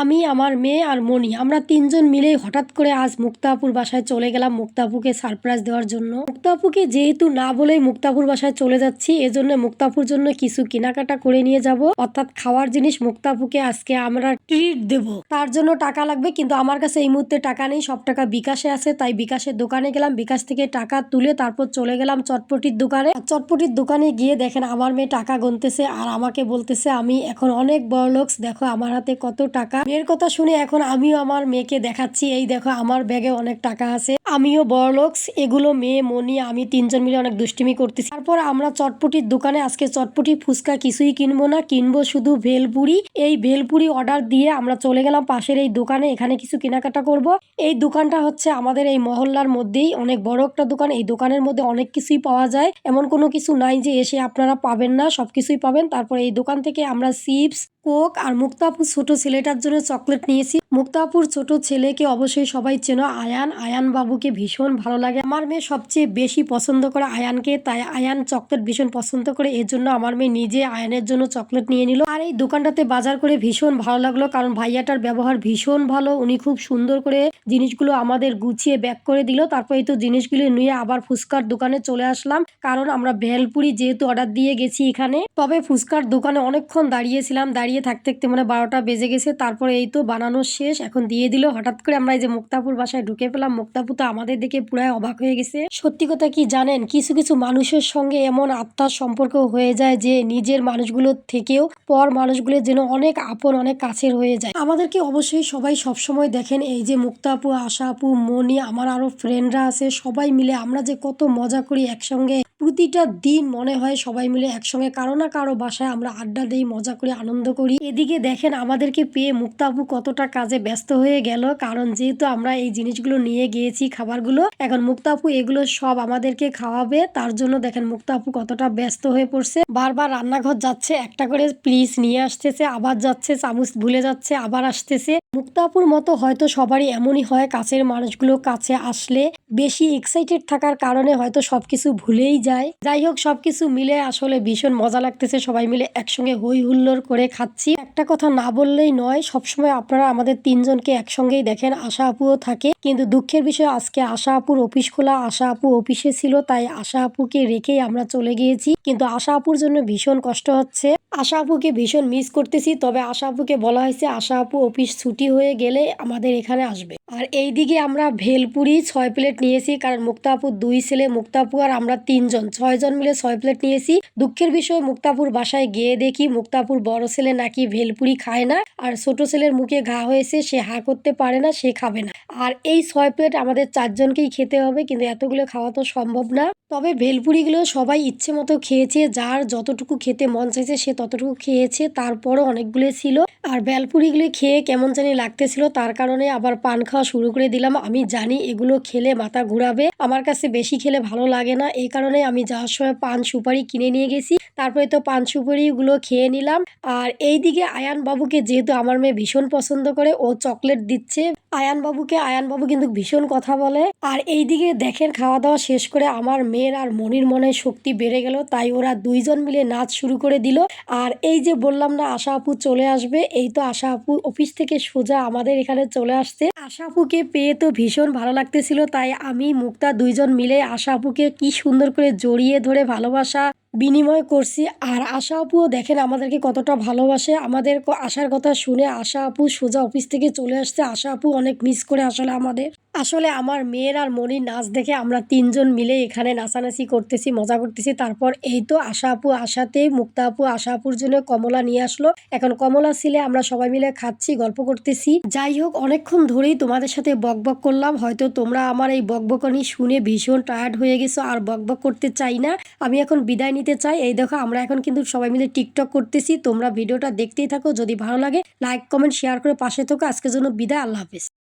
আমি, আমার মেয়ে আর মনি আমরা ৩ জন মিলেই হঠাৎ করে আজ মুক্তাপুর বাসায় চলে গেলাম মুক্তাপুকে সারপ্রাইজ দেওয়ার জন্য। মুক্তাপুকে যেহেতু না বলেই মুক্তাপুর বাসায় চলে যাচ্ছি, এজন্য মুক্তাপুর জন্য কিছু কেনাকাটা করে নিয়ে যাব, অর্থাৎ খাওয়ার জিনিস মুক্তাপুকে আজকে আমরা ট্রিট দেব। তার জন্য টাকা লাগবে, কিন্তু আমার কাছে এই মুহূর্তে টাকা নেই, সব টাকা বিকাশে আছে। তাই বিকাশের দোকানে গেলাম, বিকাশ থেকে টাকা তুলে তারপর চলে গেলাম চটপটির দোকানে। চটপটির দোকানে গিয়ে দেখেন আমার মেয়ে টাকা গুনতেছে আর আমাকে বলতেছে আমি এখন অনেক বড়লোকস, দেখো আমার হাতে কত টাকা। মেয়ের কথা শুনে এখন আমিও আমার মেয়েকে দেখাচ্ছি, এই দেখো আমার ব্যাগে অনেক টাকা আছে, আমিও বড়লোকস। এগুলো মেয়ে, মনি, আমি ৩ জন মিলে অনেক দুষ্টিমি করতেছি। তারপর আমরা চটপটির দোকানে আজকে চটপটি ফুচকা কিছুই কিনবো না, কিনবো শুধু ভেলপুরি। এই ভেলপুরি অর্ডার দিয়ে আমরা চলে গেলাম পাশের এই দোকানে, এখানে কিছু কেনাকাটা করব। এই দোকানটা হচ্ছে আমাদের এই মহল্লার মধ্যেই অনেক বড় একটা দোকান। এই দোকানের মধ্যে অনেক কিছুই পাওয়া যায়, এমন কোনো কিছু নাই যে এসে আপনারা পাবেন না, সবকিছুই পাবেন। তারপর এই দোকান থেকে আমরা চিপস, কোক আর মুক্তাপুর ছোট ছেলেটার জন্য চকলেট নিয়েছি। মুক্তাপুর ছোট ছেলেকে অবশ্যই সবাই চেনো, আয়ান। আয়ান বাবুকে ভীষণ ভালো লাগে, আমার মেয়ে সবচেয়ে বেশি পছন্দ করে আয়ানকে, তাই আয়ান চকলেট ভীষণ পছন্দ করে। এর জন্য আমার মেয়ে নিজে আয়ানের জন্য চকলেট নিয়ে নিল। আর এই দোকানটাতে বাজার করে ভীষণ ভালো লাগলো, কারণ ভাইয়াটার ব্যবহার ভীষণ ভালো, উনি খুব সুন্দর করে জিনিসগুলো আমাদের গুছিয়ে ব্যাক করে দিল। তারপর এই তো জিনিসগুলো নিয়ে আবার ফুচকার দোকানে চলে আসলাম, কারণ আমরা ভেলপুরি যেহেতু অর্ডার দিয়ে গেছি এখানে। তবে ফুচকার দোকানে অনেকক্ষণ দাঁড়িয়েছিলাম, দাঁড়িয়ে থাকতে থাকতে মানে 12টা বেজে গেছে। তারপরে এই তো বানানো শেষ, এখন দিয়ে দিল। হঠাৎ করে আমরা এই যে মুক্তাপুর বাসায় ঢুকে পেলাম, মুক্তাপুর তো আমাদের দেখে পুরাই অবাক হয়ে গেছে। সত্যি কথা কি জানেন, কিছু কিছু মানুষের সঙ্গে এমন আত্মার সম্পর্ক হয়ে যায় যে নিজের মানুষগুলোর থেকেও পর মানুষগুলো যেন অনেক আপন, অনেক কাছের হয়ে যায়। আমাদেরকে অবশ্যই সবাই সবসময় দেখেন, এই যে মুক্তাপু, আশা আপু, মনি, আমার আরো ফ্রেন্ডরা আছে, সবাই মিলে আমরা যে কত মজা করি একসঙ্গে। প্রতিটা দিন মনে হয় সবাই মিলে একসঙ্গে কারো না কারো বাসায় আমরা আড্ডা দিই, মজা করি, আনন্দ করি। এদিকে দেখেন আমাদেরকে পেয়ে মুক্তাপু কতটা কাজে ব্যস্ত হয়ে গেল, কারণ যেহেতু আমরা এই জিনিসগুলো নিয়ে গিয়েছি, খাবারগুলো, এখন মুক্তাপু এগুলো সব আমাদেরকে খাওয়াবে। তার জন্য দেখেন মুক্তাপু কতটা ব্যস্ত হয়ে পড়ছে, বারবার রান্নাঘর যাচ্ছে, একটা করে প্লিজ নিয়ে আসতেছে, আবার যাচ্ছে, চামচ ভুলে যাচ্ছে, আবার আসতেছে। মুক্তাপুর মতো হয়তো সবারই এমনই হয়, কাছের মানুষগুলো কাছে আসলে বেশি এক্সাইটেড থাকার কারণে হয়তো সবকিছু ভুলেই যায়। যাই হোক, সবকিছু মিলে আসলে ভীষণ মজা লাগতেছে, সবাই মিলে একসঙ্গে হই হুল্লোড় করে খাচ্ছি। একটা কথা না বললেই নয়, সবসময় আপনারা আমাদের 3 জনকে একসঙ্গেই দেখেন, আশা আপুও থাকে, কিন্তু দুঃখের বিষয় আজকে আশা আপুর অফিস খোলা, আশা আপু অফিসে ছিল, তাই আশা আপুকে রেখেই আমরা চলে গিয়েছি। কিন্তু আশা আপুর জন্য ভীষণ কষ্ট হচ্ছে, আশা আপুকে ভীষণ মিস করতেছি। তবে আশা আপুকে বলা হয়েছে আশা আপু অফিস ছুটি হয়ে গেলে আমাদের এখানে আসবে। আর এইদিকে আমরা ভেলপুরি 6 প্লেট নিয়েছি, কারণ মুক্তাপুর 2 ছেলে, মুক্তাপু আর আমরা 3 জন, 6 জন মিলে 6 প্লেট নিয়েছি। দুঃখের বিষয় মুক্তাপুর বাসায় গিয়ে দেখি মুক্তাপুর বড় ছেলে নাকি ভেলপুরি খায় না, আর ছোট ছেলের মুখে ঘা হয়েছে, সে হা করতে পারে না, সে খাবে না। আর এই 6 প্লেট আমাদের 4 জনকেই খেতে হবে, কিন্তু এতগুলো খাওয়া তো সম্ভব না। তবে ভেলপুরিগুলো সবাই ইচ্ছে মতো খেয়েছে, যার যতটুকু খেতে মন চাইছে সে ততটুকু খেয়েছে, তারপরও অনেকগুলো ছিল। আর ভেলপুরিগুলো খেয়ে কেমন জানি লাগতেছিল, তার কারণে আবার পান খাওয়া শুরু করে দিলাম। আমি জানি এগুলো খেলে মাথা ঘুরাবে, আমার কাছে বেশি খেলে ভালো লাগে না, এই কারণে আমি যাওয়ার সময় পান সুপারি কিনে নিয়ে গেছি। তারপরে তো পান সুপারিগুলো খেয়ে নিলাম। আর এইদিকে আয়ান বাবুকে যেহেতু আমার মেয়ে ভীষণ পছন্দ করে, ও চকলেট দিচ্ছে আয়ান বাবুকে। আয়ান বাবু কিন্তু ভীষণ কথা বলে। আর এইদিকে দেখেন খাওয়া দাওয়া শেষ করে আমার মেয়ের আর মনির মনে শক্তি বেড়ে গেল, তাই ওরা 2 জন মিলে নাচ শুরু করে দিল। আর এই যে বললাম না আশা আপু চলে আসবে, এই তো আশা আপু অফিস থেকে সোজা আমাদের এখানে চলে আসছে। আশা আপুকে পেয়ে তো ভীষণ ভালো লাগতেছিল, তাই আমি মুক্তা 2 জন মিলে আশা আপুকে কি সুন্দর করে জড়িয়ে ধরে ভালোবাসা বিনিময় করছি। আর আশা আপুও দেখেন আমাদেরকে কতটা ভালোবাসে, আমাদের আসার কথা শুনে আশা আপু সোজা অফিস থেকে চলে আসছে। আশা আপু অনেক মিস করে আসলে আমাদের। আসলে আমার মেয়ের আর মনির নাচ দেখে আমরা 3 জন মিলে এখানে নাচানাচি করতেছি, মজা করতেছি। তারপর এই তো আশা আপু আসাতে মুক্তা আপু আশা আপুর জন্য কমলা নিয়ে আসলো, এখন কমলা ছিলে আমরা সবাই মিলে খাচ্ছি, গল্প করতেছি। যাই হোক, অনেকক্ষণ ধরেই তোমাদের সাথে বকবক করলাম, হয়তো তোমরা আমার এই বকবকানি শুনে ভীষণ টায়ার্ড হয়ে গেছো, আর বকবক করতে চাই না, আমি এখন বিদায় নিতে চাই। এই দেখো আমরা এখন কিন্তু সবাই মিলে টিকটক করতেছি, তোমরা ভিডিওটা দেখতেই থাকো, যদি ভালো লাগে লাইক কমেন্ট শেয়ার করে পাশে থাকো। আজকের জন্য বিদায়, আল্লাহ হাফেজ।